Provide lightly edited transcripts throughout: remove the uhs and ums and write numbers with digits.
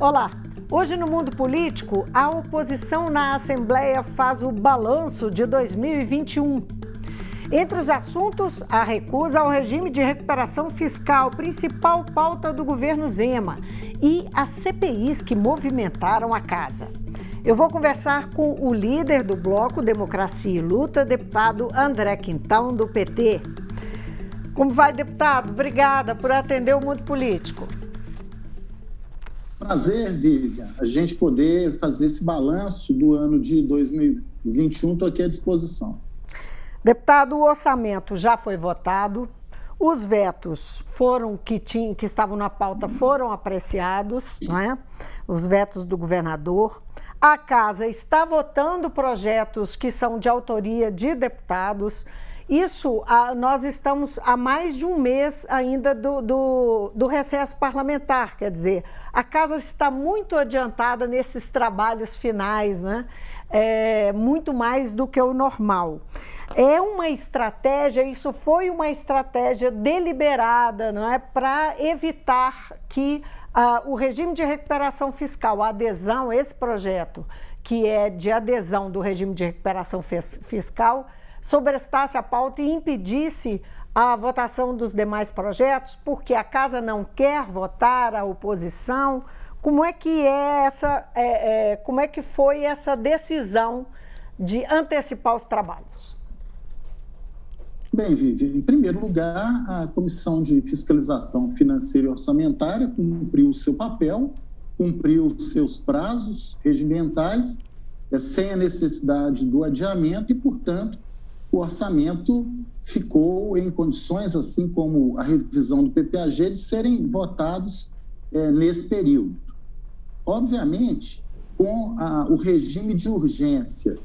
Olá! Hoje no mundo político, a oposição na Assembleia faz o balanço de 2021. Entre os assuntos, a recusa ao regime de recuperação fiscal, principal pauta do governo Zema, e as CPIs que movimentaram a casa. Eu vou conversar com o líder do Bloco Democracia e Luta, deputado André Quintão, do PT. Como vai, deputado? Obrigada por atender o mundo político. Prazer, Vivian, a gente poder fazer esse balanço do ano de 2021, estou aqui à disposição. Deputado, o orçamento já foi votado, os vetos que estavam na pauta foram apreciados, não é? Os vetos do governador. A Casa está votando projetos que são de autoria de deputados. Isso, nós estamos há mais de um mês ainda do recesso parlamentar, quer dizer, a Casa está muito adiantada nesses trabalhos finais, né? Muito mais do que o normal. É uma estratégia, isso foi uma estratégia deliberada, não é? Para evitar que o regime de recuperação fiscal, a adesão, esse projeto que é de adesão do regime de recuperação fiscal, sobrestasse a pauta e impedisse a votação dos demais projetos, porque a Casa não quer votar, a oposição. Como é que foi essa decisão de antecipar os trabalhos? Bem, Vivi, em primeiro lugar, a Comissão de Fiscalização Financeira e Orçamentária cumpriu o seu papel, cumpriu os seus prazos regimentais, sem a necessidade do adiamento e, portanto, o orçamento ficou em condições, assim como a revisão do PPAG, de serem votados nesse período. Obviamente, com o regime de urgência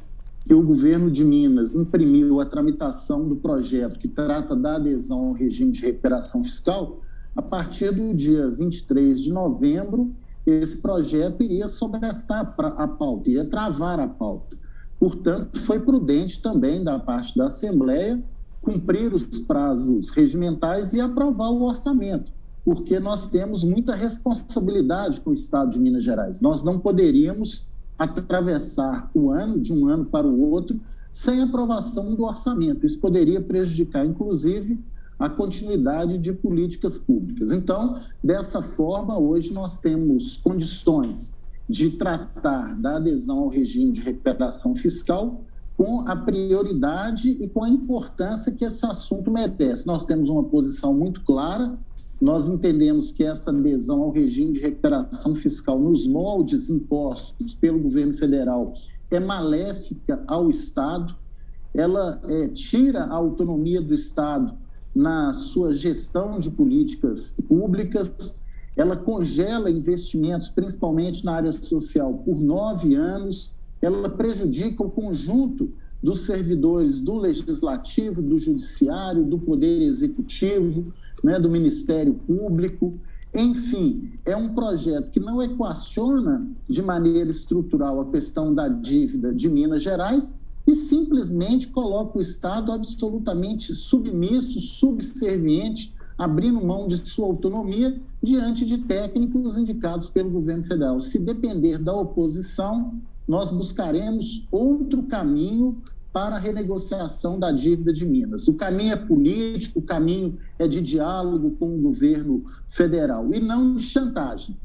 que o governo de Minas imprimiu à tramitação do projeto que trata da adesão ao regime de recuperação fiscal, a partir do dia 23 de novembro, esse projeto iria sobrestar a pauta, iria travar a pauta. Portanto, foi prudente também da parte da Assembleia cumprir os prazos regimentais e aprovar o orçamento, porque nós temos muita responsabilidade com o Estado de Minas Gerais. Nós não poderíamos atravessar o ano, de um ano para o outro, sem aprovação do orçamento. Isso poderia prejudicar, inclusive, a continuidade de políticas públicas. Então, dessa forma, hoje nós temos condições de tratar da adesão ao regime de recuperação fiscal com a prioridade e com a importância que esse assunto merece. Nós temos uma posição muito clara, nós entendemos que essa adesão ao regime de recuperação fiscal nos moldes impostos pelo governo federal é maléfica ao Estado, ela tira a autonomia do Estado na sua gestão de políticas públicas, ela congela investimentos, principalmente na área social, por 9 anos, ela prejudica o conjunto dos servidores do Legislativo, do Judiciário, do Poder Executivo, né, do Ministério Público. Enfim, é um projeto que não equaciona de maneira estrutural a questão da dívida de Minas Gerais e simplesmente coloca o Estado absolutamente submisso, subserviente, abrindo mão de sua autonomia diante de técnicos indicados pelo governo federal. Se depender da oposição, nós buscaremos outro caminho para a renegociação da dívida de Minas. O caminho é político, o caminho é de diálogo com o governo federal e não de chantagem.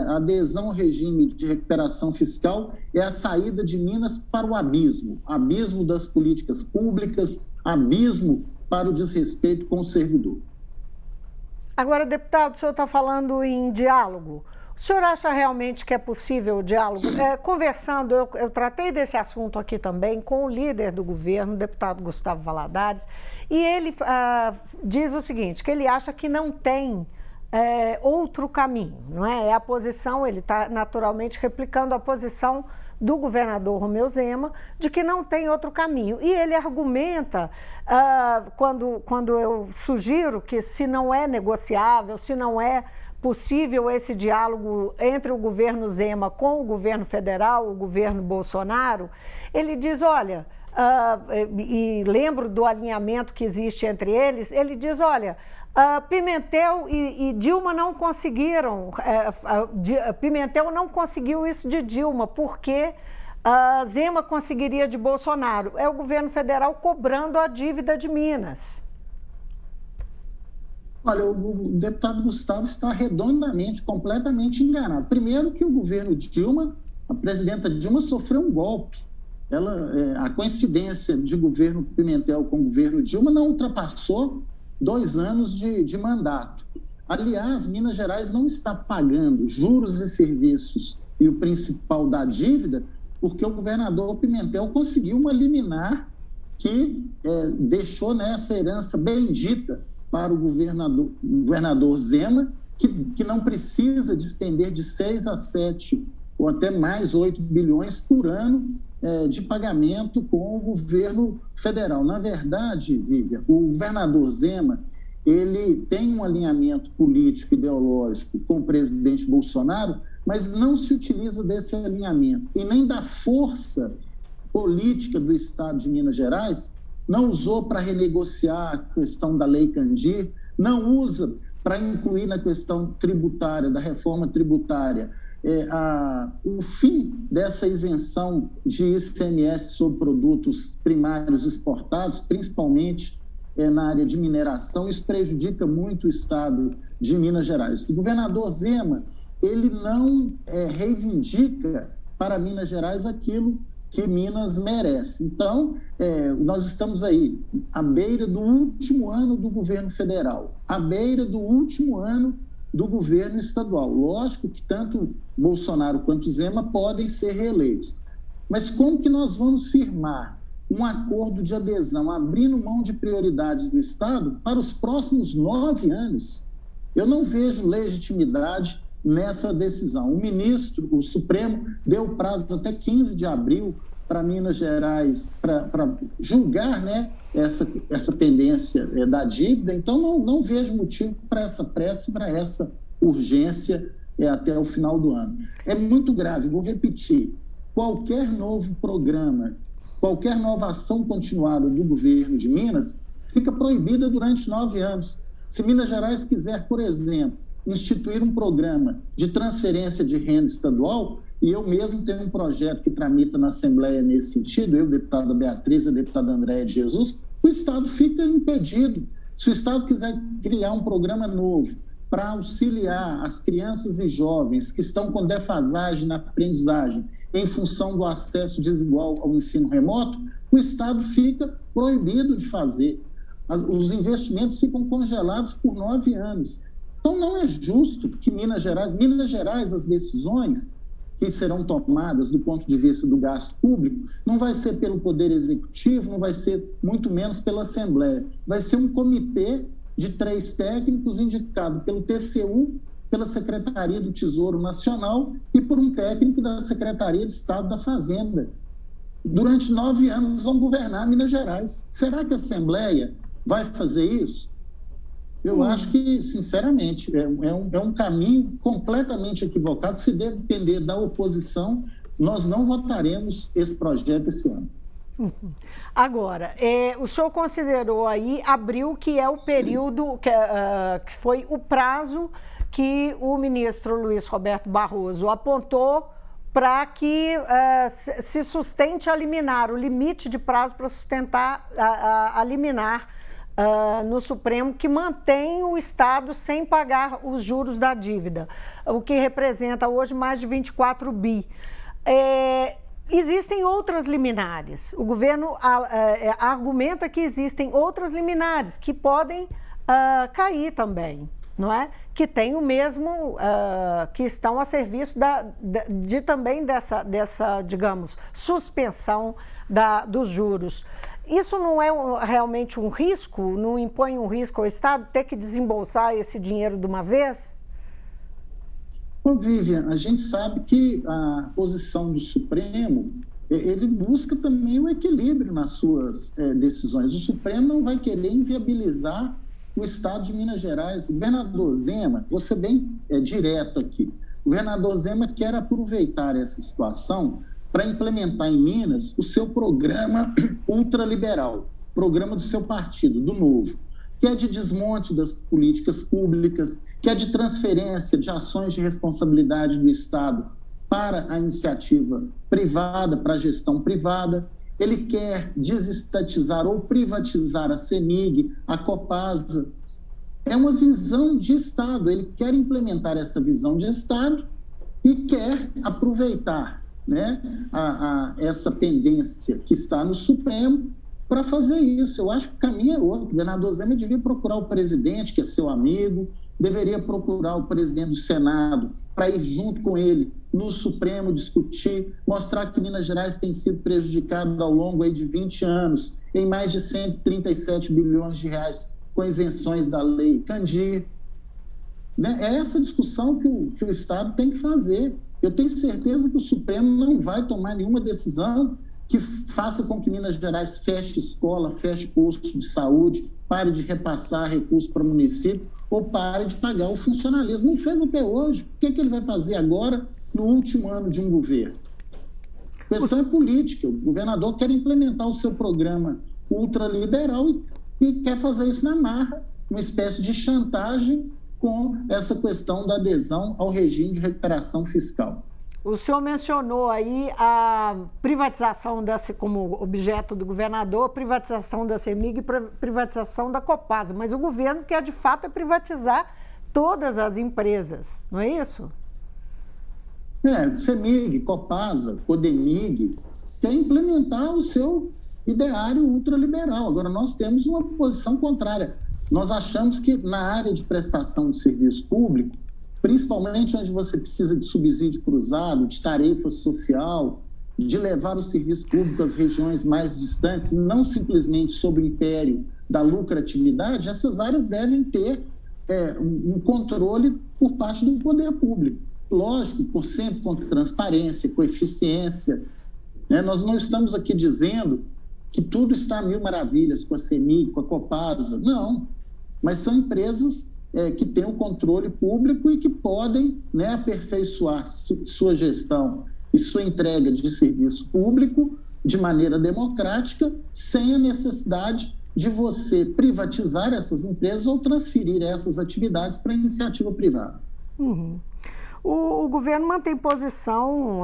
A adesão ao regime de recuperação fiscal é a saída de Minas para o abismo das políticas públicas, abismo para o desrespeito com o servidor. Agora, deputado, o senhor está falando em diálogo. O senhor acha realmente que é possível o diálogo? Conversando, eu tratei desse assunto aqui também com o líder do governo, o deputado Gustavo Valadares, e ele diz o seguinte, que ele acha que não tem outro caminho, não é? É a posição, ele está naturalmente replicando a posição do governador Romeu Zema, de que não tem outro caminho. E ele argumenta, quando eu sugiro que se não é negociável, se não é possível esse diálogo entre o governo Zema com o governo federal, o governo Bolsonaro, ele diz, olha, e lembro do alinhamento que existe entre eles, ele diz, olha, Pimentel e Dilma não conseguiram, Pimentel não conseguiu isso de Dilma, porque Zema conseguiria de Bolsonaro. É o governo federal cobrando a dívida de Minas. Olha, o deputado Gustavo está redondamente, completamente enganado. Primeiro que o governo Dilma, a presidenta Dilma sofreu um golpe. A coincidência de governo Pimentel com o governo Dilma não ultrapassou 2 anos de mandato. Aliás, Minas Gerais não está pagando juros e serviços e o principal da dívida porque o governador Pimentel conseguiu uma liminar que deixou nessa herança bendita para o governador Zema, que não precisa despender de 6 a 7 ou até mais 8 bilhões por ano de pagamento com o governo federal. Na verdade, Vivian, o governador Zema, ele tem um alinhamento político ideológico com o presidente Bolsonaro, mas não se utiliza desse alinhamento e nem da força política do Estado de Minas Gerais, não usou para renegociar a questão da Lei Candir, não usa para incluir na questão tributária, da reforma tributária, o fim dessa isenção de ICMS sobre produtos primários exportados, principalmente na área de mineração. Isso prejudica muito o Estado de Minas Gerais. O governador Zema, ele não reivindica para Minas Gerais aquilo que Minas merece. Então, nós estamos aí à beira do último ano do governo federal, à beira do último ano do governo estadual. Lógico que tanto Bolsonaro quanto Zema podem ser reeleitos. Mas como que nós vamos firmar um acordo de adesão, abrindo mão de prioridades do Estado para os próximos 9 anos? Eu não vejo legitimidade nessa decisão. O Supremo deu prazo até 15 de abril para Minas Gerais, para julgar, né, essa pendência da dívida. Então, não vejo motivo para essa pressa, para essa urgência até o final do ano. É muito grave, vou repetir, qualquer novo programa, qualquer nova ação continuada do governo de Minas fica proibida durante 9 anos. Se Minas Gerais quiser, por exemplo, instituir um programa de transferência de renda estadual, e eu mesmo tenho um projeto que tramita na Assembleia nesse sentido, eu, deputada Beatriz e a deputada Andréia de Jesus, o Estado fica impedido. Se o Estado quiser criar um programa novo para auxiliar as crianças e jovens que estão com defasagem na aprendizagem em função do acesso desigual ao ensino remoto, o Estado fica proibido de fazer. Os investimentos ficam congelados por 9 anos. Então, não é justo que Minas Gerais, as decisões que serão tomadas do ponto de vista do gasto público, não vai ser pelo Poder Executivo, não vai ser muito menos pela Assembleia. Vai ser um comitê de 3 técnicos indicado pelo TCU, pela Secretaria do Tesouro Nacional e por um técnico da Secretaria de Estado da Fazenda. Durante 9 anos vão governar Minas Gerais. Será que a Assembleia vai fazer isso? Eu acho que, sinceramente, é um caminho completamente equivocado. Se depender da oposição, nós não votaremos esse projeto esse ano. Agora, o senhor considerou aí abril, que é o período, que foi o prazo que o ministro Luiz Roberto Barroso apontou para que se sustente a liminar, o limite de prazo para sustentar a liminar no Supremo, que mantém o Estado sem pagar os juros da dívida, o que representa hoje mais de 24 bi. Existem outras liminares. O governo argumenta que existem outras liminares que podem cair também, não é? Que tem o mesmo, que estão a serviço também dessa, digamos, suspensão dos juros. Isso não é realmente um risco? Não impõe um risco ao Estado ter que desembolsar esse dinheiro de uma vez? Bom, Vivian, a gente sabe que a posição do Supremo, ele busca também o equilíbrio nas suas decisões. O Supremo não vai querer inviabilizar o Estado de Minas Gerais. O governador Zema, vou ser bem direto aqui, o governador Zema quer aproveitar essa situação para implementar em Minas o seu programa ultraliberal, programa do seu partido, do Novo, que é de desmonte das políticas públicas, que é de transferência de ações de responsabilidade do Estado para a iniciativa privada, para a gestão privada. Ele quer desestatizar ou privatizar a CEMIG, a Copasa. É uma visão de Estado, ele quer implementar essa visão de Estado e quer aproveitar, né, essa pendência que está no Supremo para fazer isso. Eu acho que o caminho é outro. O governador Zema devia procurar o presidente, que é seu amigo, deveria procurar o presidente do Senado para ir junto com ele no Supremo discutir, mostrar que Minas Gerais tem sido prejudicado ao longo aí de 20 anos, em mais de 137 bilhões de reais com isenções da lei Candir. Né? É essa discussão que o Estado tem que fazer. Eu tenho certeza que o Supremo não vai tomar nenhuma decisão que faça com que Minas Gerais feche escola, feche posto de saúde, pare de repassar recursos para o município ou pare de pagar o funcionalismo. Não fez até hoje. O que ele vai fazer agora, no último ano de um governo? A questão é política. O governador quer implementar o seu programa ultraliberal e quer fazer isso na marra, uma espécie de chantagem com essa questão da adesão ao regime de recuperação fiscal. O senhor mencionou aí a privatização como objeto do governador, privatização da CEMIG e privatização da Copasa, mas o governo quer de fato privatizar todas as empresas, não é isso? CEMIG, Copasa, Codemig, quer implementar o seu ideário ultraliberal. Agora, nós temos uma posição contrária. Nós achamos que na área de prestação de serviço público, principalmente onde você precisa de subsídio cruzado, de tarefa social, de levar o serviço público às regiões mais distantes, não simplesmente sob o império da lucratividade, essas áreas devem ter um controle por parte do poder público. Lógico, por sempre com transparência, com eficiência. Né? Nós não estamos aqui dizendo que tudo está a mil maravilhas com a CEMIG, com a Copasa. Não, mas são empresas que têm o controle público e que podem, né, aperfeiçoar sua gestão e sua entrega de serviço público de maneira democrática, sem a necessidade de você privatizar essas empresas ou transferir essas atividades para a iniciativa privada. Uhum. O governo mantém posição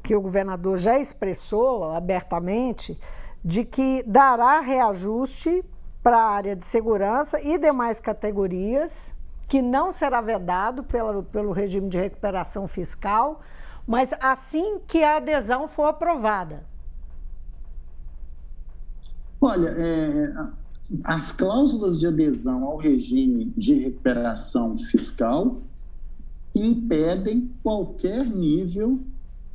que o governador já expressou abertamente de que dará reajuste para a área de segurança e demais categorias, que não será vedado pelo regime de recuperação fiscal, mas assim que a adesão for aprovada. Olha, as cláusulas de adesão ao regime de recuperação fiscal impedem qualquer nível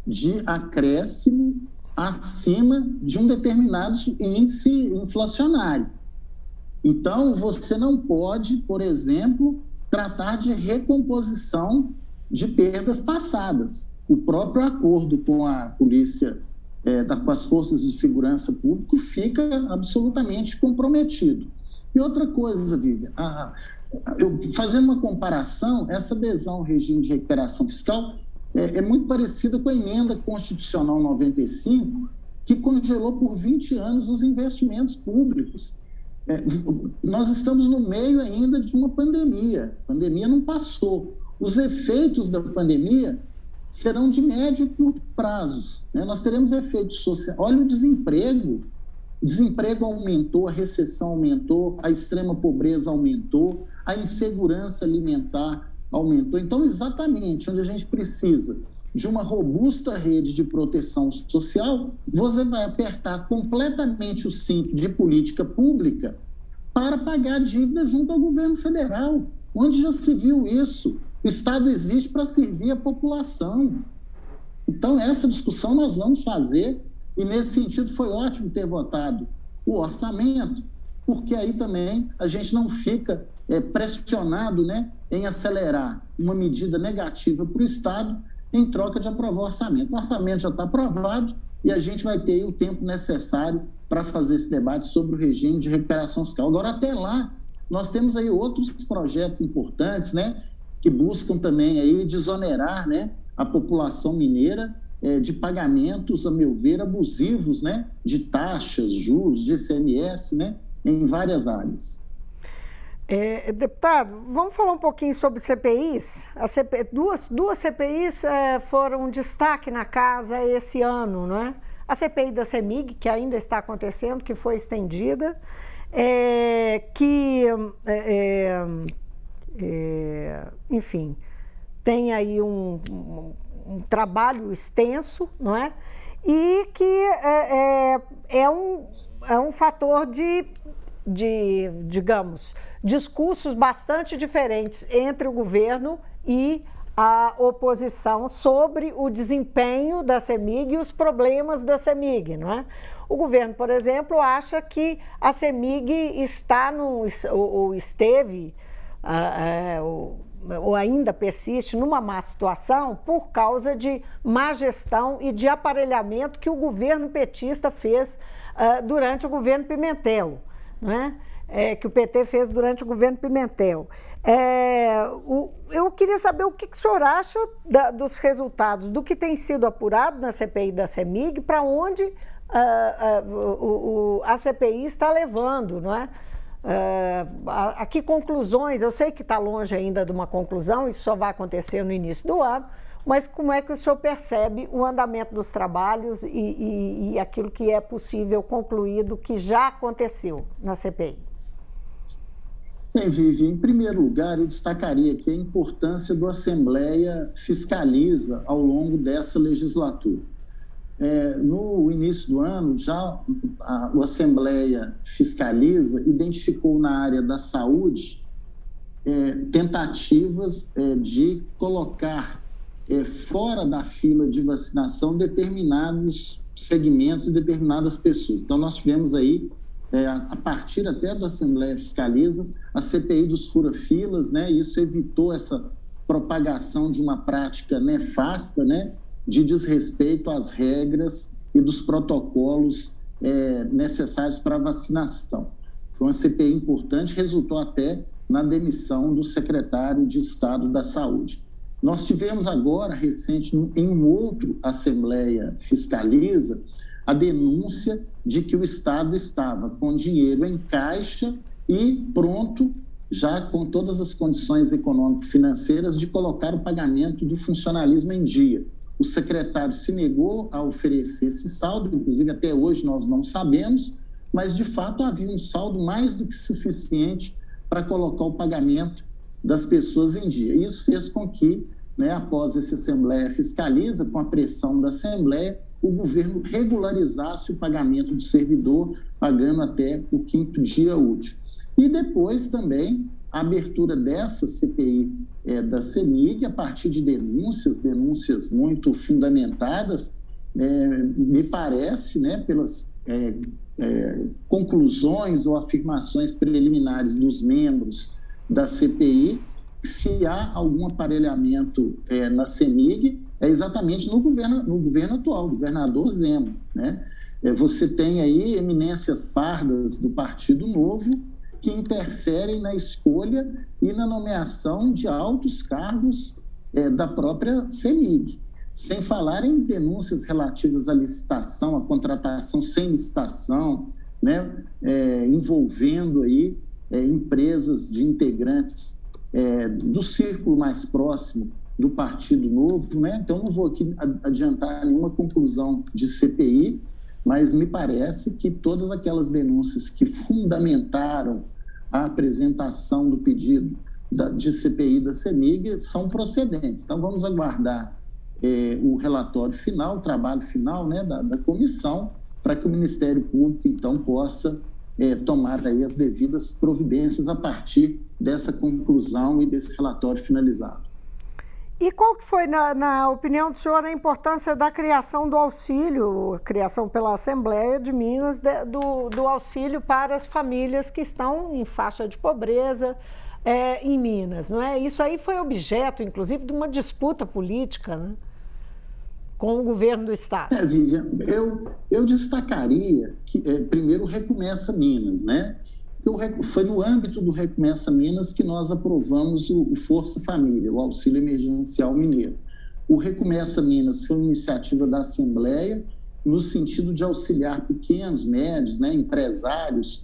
de acréscimo acima de um determinado índice inflacionário. Então, você não pode, por exemplo, tratar de recomposição de perdas passadas. O próprio acordo com a polícia, com as forças de segurança público, fica absolutamente comprometido. E outra coisa, Vivian, fazendo uma comparação, essa adesão ao regime de recuperação fiscal é muito parecida com a emenda constitucional 95, que congelou por 20 anos os investimentos públicos. Nós estamos no meio ainda de uma pandemia. A pandemia não passou. Os efeitos da pandemia serão de médio e curto prazos. Né? Nós teremos efeitos sociais. Olha o desemprego. O desemprego aumentou, a recessão aumentou, a extrema pobreza aumentou, a insegurança alimentar aumentou. Então, exatamente onde a gente precisa de uma robusta rede de proteção social, você vai apertar completamente o cinto de política pública para pagar a dívida junto ao governo federal. Onde já se viu isso? O Estado existe para servir a população. Então, essa discussão nós vamos fazer, e nesse sentido foi ótimo ter votado o orçamento, porque aí também a gente não fica pressionado, né, em acelerar uma medida negativa para o Estado em troca de aprovar o orçamento. O orçamento já está aprovado e a gente vai ter o tempo necessário para fazer esse debate sobre o regime de recuperação fiscal. Agora, até lá, nós temos aí outros projetos importantes, né, que buscam também aí desonerar, né, a população mineira de pagamentos, a meu ver, abusivos, né, de taxas, juros, de ICMS, né, em várias áreas. Deputado, vamos falar um pouquinho sobre CPIs? Duas CPIs foram destaque na casa esse ano, não é? A CPI da CEMIG, que ainda está acontecendo, que foi estendida, enfim, tem aí um trabalho extenso, não é? E que é um fator de, digamos, discursos bastante diferentes entre o governo e a oposição sobre o desempenho da CEMIG e os problemas da CEMIG, não é? O governo, por exemplo, acha que a CEMIG está ou esteve, ou ainda persiste numa má situação por causa de má gestão e de aparelhamento que o governo petista fez durante o governo Pimentel, não é? Que o PT fez durante o governo Pimentel. Eu queria saber o que o senhor acha dos resultados, do que tem sido apurado na CPI da CEMIG, para onde a CPI está levando, não é? A que conclusões, eu sei que está longe ainda de uma conclusão, isso só vai acontecer no início do ano, mas como é que o senhor percebe o andamento dos trabalhos e aquilo que é possível concluir do que já aconteceu na CPI? Bem, Vivi, em primeiro lugar, eu destacaria aqui a importância do Assembleia Fiscaliza ao longo dessa legislatura. No início do ano, já o Assembleia Fiscaliza identificou na área da saúde tentativas de colocar fora da fila de vacinação determinados segmentos e determinadas pessoas. Então, nós tivemos aí, a partir até do Assembleia Fiscaliza, a CPI dos fura-filas, né? Isso evitou essa propagação de uma prática nefasta, né? De desrespeito às regras e dos protocolos necessários para a vacinação. Foi uma CPI importante, resultou até na demissão do secretário de Estado da Saúde. Nós tivemos agora, recente, em um outro Assembleia Fiscaliza, a denúncia de que o Estado estava com dinheiro em caixa e pronto, já com todas as condições econômico-financeiras, de colocar o pagamento do funcionalismo em dia. O secretário se negou a oferecer esse saldo, inclusive até hoje nós não sabemos, mas de fato havia um saldo mais do que suficiente para colocar o pagamento das pessoas em dia. Isso fez com que, após essa Assembleia Fiscaliza, com a pressão da Assembleia, o governo regularizasse o pagamento do servidor, pagando até o 5º dia útil. E depois também a abertura dessa CPI da CEMIG, a partir de denúncias muito fundamentadas, me parece, pelas conclusões ou afirmações preliminares dos membros da CPI, se há algum aparelhamento na CEMIG, é exatamente no governo atual, o governador Zema, né? Você tem aí eminências pardas do Partido Novo que interferem na escolha e na nomeação de altos cargos da própria CEMIG, sem falar em denúncias relativas à licitação, à contratação sem licitação, né? Envolvendo aí empresas de integrantes do círculo mais próximo do Partido Novo, né? Então, não vou aqui adiantar nenhuma conclusão de CPI, mas me parece que todas aquelas denúncias que fundamentaram a apresentação do pedido de CPI da CEMIG são procedentes. Então, vamos aguardar o relatório final, o trabalho final, né, da comissão, para que o Ministério Público, então, possa tomar aí as devidas providências a partir dessa conclusão e desse relatório finalizado. E qual que foi, na opinião do senhor, a importância da criação do auxílio, criação pela Assembleia de Minas, do auxílio para as famílias que estão em faixa de pobreza em Minas, não é? Isso aí foi objeto, inclusive, de uma disputa política, né, com o governo do Estado. Vivian, eu destacaria que, primeiro, o Recomeça Minas, né? Foi no âmbito do Recomeça Minas que nós aprovamos o Força Família, o Auxílio Emergencial Mineiro. O Recomeça Minas foi uma iniciativa da Assembleia, no sentido de auxiliar pequenos, médios, né, empresários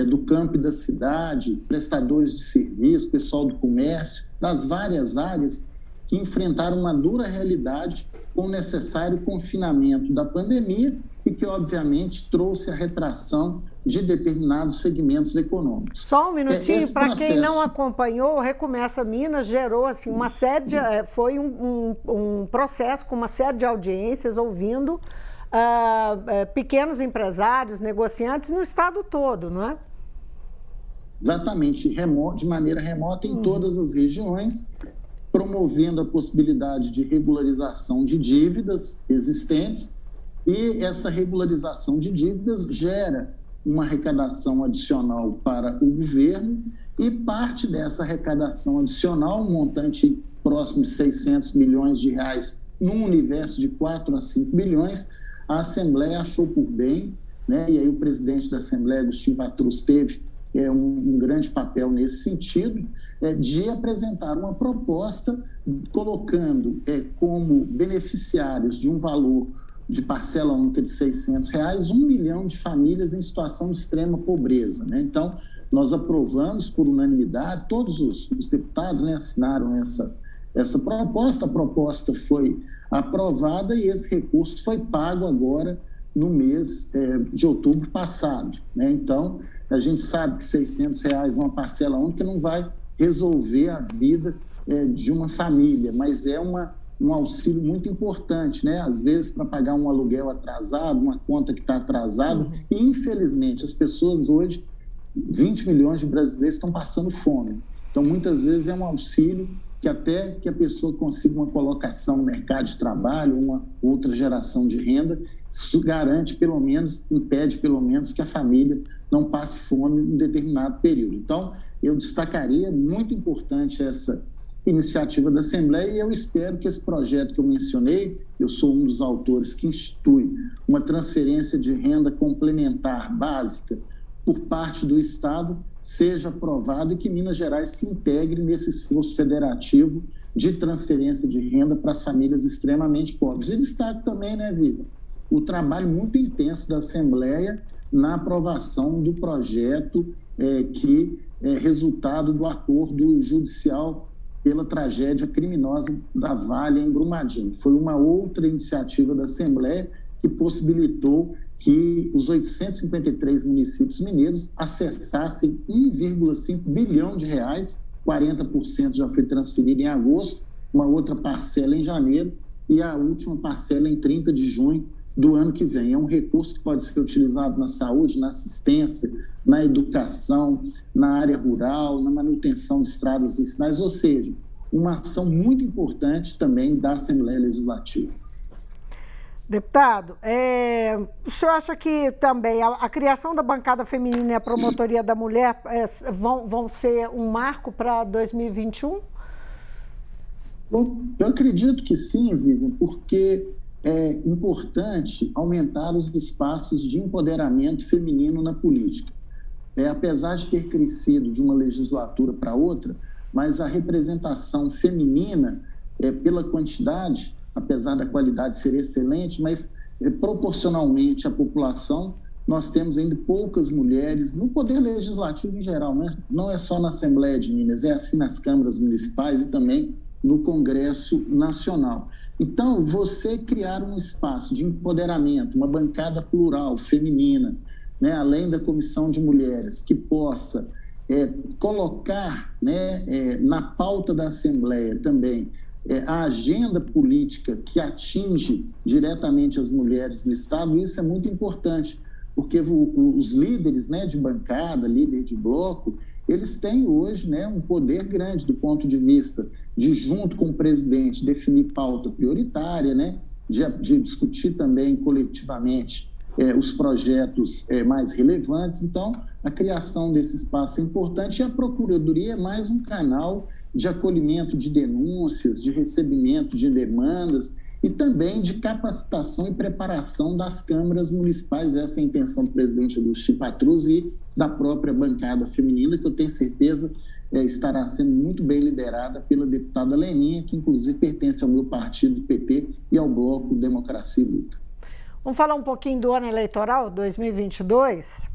do campo e da cidade, prestadores de serviço, pessoal do comércio, das várias áreas que enfrentaram uma dura realidade com o necessário confinamento da pandemia e que, obviamente, trouxe a retração de determinados segmentos econômicos. Só um minutinho, para quem não acompanhou, o Recomeça Minas gerou assim, uma série de, foi um processo com uma série de audiências ouvindo pequenos empresários, negociantes no estado todo, não é? Exatamente, de maneira remota em todas as regiões, promovendo a possibilidade de regularização de dívidas existentes, e essa regularização de dívidas gera uma arrecadação adicional para o governo, e parte dessa arrecadação adicional, um montante próximo de 600 milhões de reais, num universo de 4 a 5 bilhões, a Assembleia achou por bem, né? E aí o presidente da Assembleia, Agostinho Patrus, teve um grande papel nesse sentido, de apresentar uma proposta colocando como beneficiários de um valor de parcela única de R$600, 1 milhão de famílias em situação de extrema pobreza, né? Então, nós aprovamos por unanimidade, todos os deputados, né, assinaram essa proposta, a proposta foi aprovada e esse recurso foi pago agora no mês de outubro passado, né? Então, a gente sabe que R$600, uma parcela única, não vai resolver a vida de uma família, mas é um auxílio muito importante, né? Às vezes, para pagar um aluguel atrasado, uma conta que está atrasada, e infelizmente as pessoas hoje, 20 milhões de brasileiros estão passando fome. Então, muitas vezes é um auxílio que até que a pessoa consiga uma colocação no mercado de trabalho, uma outra geração de renda, isso garante pelo menos, impede pelo menos que a família não passe fome em um determinado período. Então, eu destacaria, muito importante essa iniciativa da Assembleia, e eu espero que esse projeto que eu mencionei, eu sou um dos autores que institui uma transferência de renda complementar básica por parte do Estado, seja aprovado e que Minas Gerais se integre nesse esforço federativo de transferência de renda para as famílias extremamente pobres. E destaco também, né, Viva, o trabalho muito intenso da Assembleia na aprovação do projeto que é resultado do acordo judicial pela tragédia criminosa da Vale em Brumadinho. Foi uma outra iniciativa da Assembleia que possibilitou que os 853 municípios mineiros acessassem 1,5 bilhão de reais, 40% já foi transferido em agosto, uma outra parcela em janeiro e a última parcela em 30 de junho do ano que vem. É um recurso que pode ser utilizado na saúde, na assistência, na educação, na área rural, na manutenção de estradas vicinais, ou seja, uma ação muito importante também da Assembleia Legislativa. Deputado, o senhor acha que também a criação da bancada feminina e a promotoria da mulher vão ser um marco para 2021? Bom, eu acredito que sim, Vivian, porque é importante aumentar os espaços de empoderamento feminino na política. Apesar de ter crescido de uma legislatura para outra, mas a representação feminina, pela quantidade, apesar da qualidade ser excelente, mas proporcionalmente à população, nós temos ainda poucas mulheres no poder legislativo em geral, né? Não é só na Assembleia de Minas, é assim nas câmaras municipais e também no Congresso Nacional. Então, você criar um espaço de empoderamento, uma bancada plural, feminina, né, além da comissão de mulheres, que possa colocar, né, na pauta da Assembleia também a agenda política que atinge diretamente as mulheres no Estado, isso é muito importante, porque os líderes, né, de bancada, líder de bloco, eles têm hoje, né, um poder grande do ponto de vista de, junto com o presidente, definir pauta prioritária, né, de discutir também coletivamente os projetos mais relevantes. Então, a criação desse espaço é importante e a Procuradoria é mais um canal de acolhimento de denúncias, de recebimento de demandas e também de capacitação e preparação das câmaras municipais. Essa é a intenção do presidente Agostinho Patrus e da própria bancada feminina, que eu tenho certeza estará sendo muito bem liderada pela deputada Leninha, que inclusive pertence ao meu partido, PT, e ao Bloco Democracia e Luta. Vamos falar um pouquinho do ano eleitoral, 2022.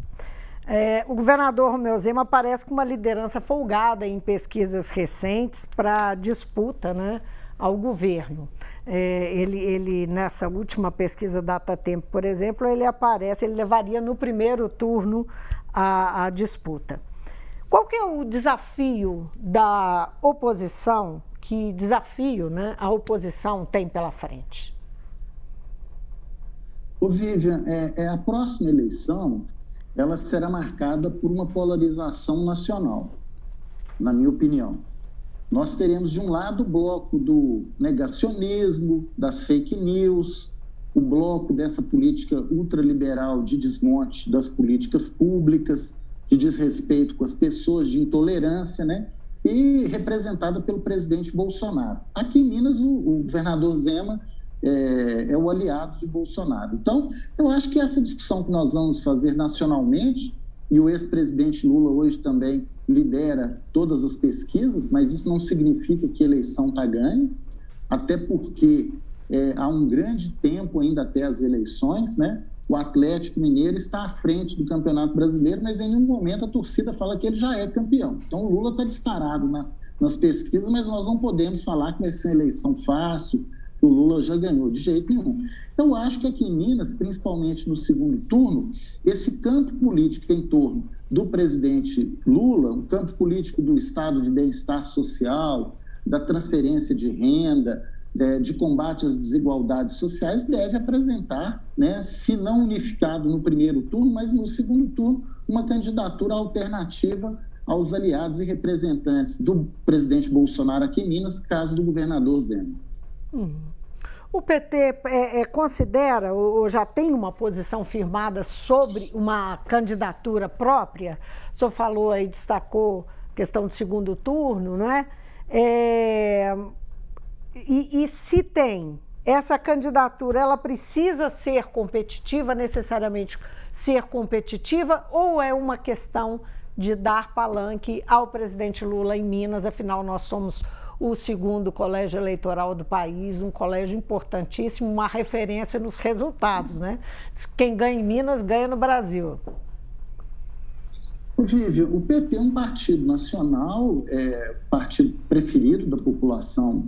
O governador Romeu Zema aparece com uma liderança folgada em pesquisas recentes para disputa, né, ao governo. Ele, nessa última pesquisa Datatempo, por exemplo, ele levaria no primeiro turno a disputa. Qual que é o desafio da oposição, que desafio, né, a oposição tem pela frente? Vivian, a próxima eleição ela será marcada por uma polarização nacional, na minha opinião. Nós teremos, de um lado, o bloco do negacionismo, das fake news, o bloco dessa política ultraliberal de desmonte das políticas públicas, de desrespeito com as pessoas, de intolerância, né? E representada pelo presidente Bolsonaro. Aqui em Minas, o governador Zema é o aliado de Bolsonaro. Então, eu acho que essa discussão que nós vamos fazer nacionalmente, e o ex-presidente Lula hoje também lidera todas as pesquisas, mas isso não significa que a eleição está ganha, até porque há um grande tempo ainda até as eleições, né? O Atlético Mineiro está à frente do Campeonato Brasileiro, mas em nenhum momento a torcida fala que ele já é campeão. Então, o Lula está disparado nas pesquisas, mas nós não podemos falar que vai ser uma eleição fácil, o Lula já ganhou, de jeito nenhum. Então, eu acho que aqui em Minas, principalmente no segundo turno, esse campo político em torno do presidente Lula, um campo político do estado de bem-estar social, da transferência de renda, de combate às desigualdades sociais, deve apresentar, né, se não unificado no primeiro turno, mas no segundo turno, uma candidatura alternativa aos aliados e representantes do presidente Bolsonaro aqui em Minas, caso do governador Zema. O PT considera ou já tem uma posição firmada sobre uma candidatura própria? O senhor falou aí, destacou a questão do segundo turno, não é? E se tem essa candidatura, ela precisa ser competitiva, necessariamente ser competitiva, ou é uma questão de dar palanque ao presidente Lula em Minas? Afinal, nós somos o segundo colégio eleitoral do país, um colégio importantíssimo, uma referência nos resultados, né? Quem ganha em Minas, ganha no Brasil. Vivi, o PT é um partido nacional, partido preferido da população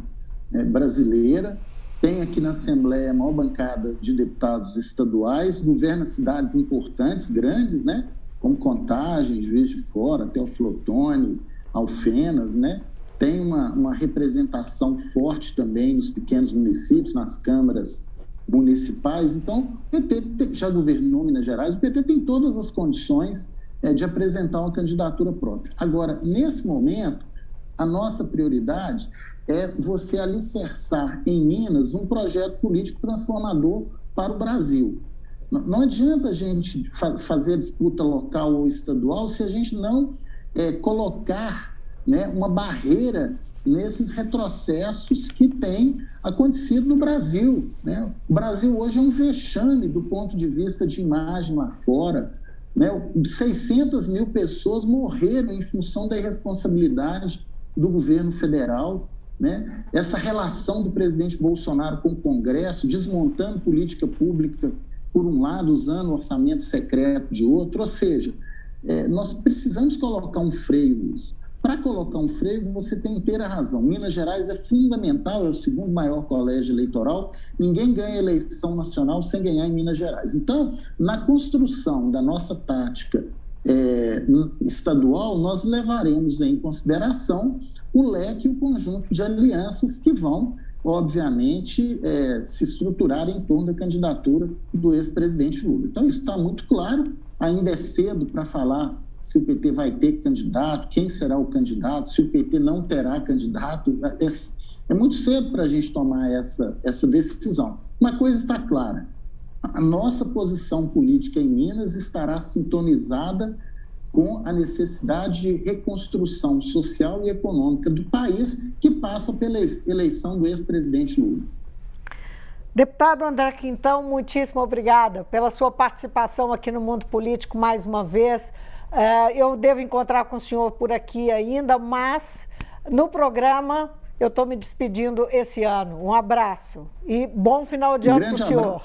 brasileira, tem aqui na Assembleia a maior bancada de deputados estaduais, governa cidades importantes, grandes, né? Como Contagem, Juiz de Fora, Teoflotone, Alfenas, né? Tem uma representação forte também nos pequenos municípios, nas câmaras municipais. Então, o PT já governou Minas Gerais, o PT tem todas as condições de apresentar uma candidatura própria. Agora, nesse momento, a nossa prioridade é você alicerçar em Minas um projeto político transformador para o Brasil. Não adianta a gente fazer a disputa local ou estadual se a gente não colocar, né, uma barreira nesses retrocessos que têm acontecido no Brasil, né? O Brasil hoje é um vexame do ponto de vista de imagem lá fora, né? 600 mil pessoas morreram em função da irresponsabilidade do governo federal, né? Essa relação do presidente Bolsonaro com o Congresso, desmontando política pública por um lado, usando orçamento secreto de outro, ou seja, nós precisamos colocar um freio nisso. Para colocar um freio, você tem inteira razão. Minas Gerais é fundamental, é o segundo maior colégio eleitoral. Ninguém ganha eleição nacional sem ganhar em Minas Gerais. Então, na construção da nossa tática estadual, nós levaremos em consideração o leque e o conjunto de alianças que vão, obviamente, se estruturar em torno da candidatura do ex-presidente Lula. Então, isso está muito claro. Ainda é cedo para falar se o PT vai ter candidato, quem será o candidato, se o PT não terá candidato. É muito cedo para a gente tomar essa decisão. Uma coisa está clara, a nossa posição política em Minas estará sintonizada com a necessidade de reconstrução social e econômica do país, que passa pela eleição do ex-presidente Lula. Deputado André Quintão, muitíssimo obrigada pela sua participação aqui no Mundo Político mais uma vez. Eu devo encontrar com o senhor por aqui ainda, mas no programa eu estou me despedindo esse ano. Um abraço e bom final de ano para o senhor.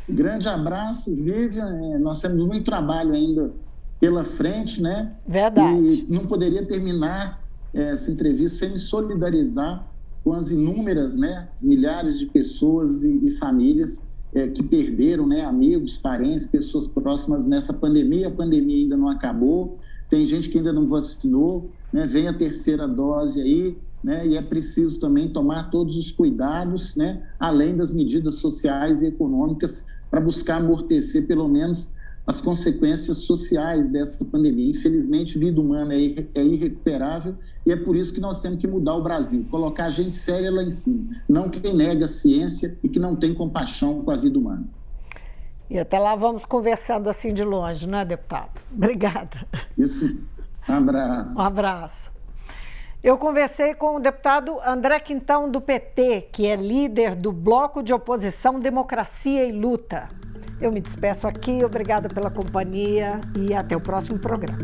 Grande abraço, Vivian. Nós temos muito trabalho ainda pela frente, né? Verdade. E não poderia terminar essa entrevista sem me solidarizar com as inúmeras, né, as milhares de pessoas e famílias que perderam, né, amigos, parentes, pessoas próximas nessa pandemia. A pandemia ainda não acabou, tem gente que ainda não vacinou, né, vem a terceira dose aí, né, e é preciso também tomar todos os cuidados, né, além das medidas sociais e econômicas, para buscar amortecer pelo menos as consequências sociais dessa pandemia. Infelizmente, vida humana é irrecuperável e é por isso que nós temos que mudar o Brasil, colocar gente séria lá em cima, não quem nega a ciência e que não tem compaixão com a vida humana. E até lá vamos conversando assim de longe, né, deputado? Obrigada. Isso, um abraço. Um abraço. Eu conversei com o deputado André Quintão, do PT, que é líder do Bloco de Oposição Democracia e Luta. Eu me despeço aqui, obrigada pela companhia e até o próximo programa.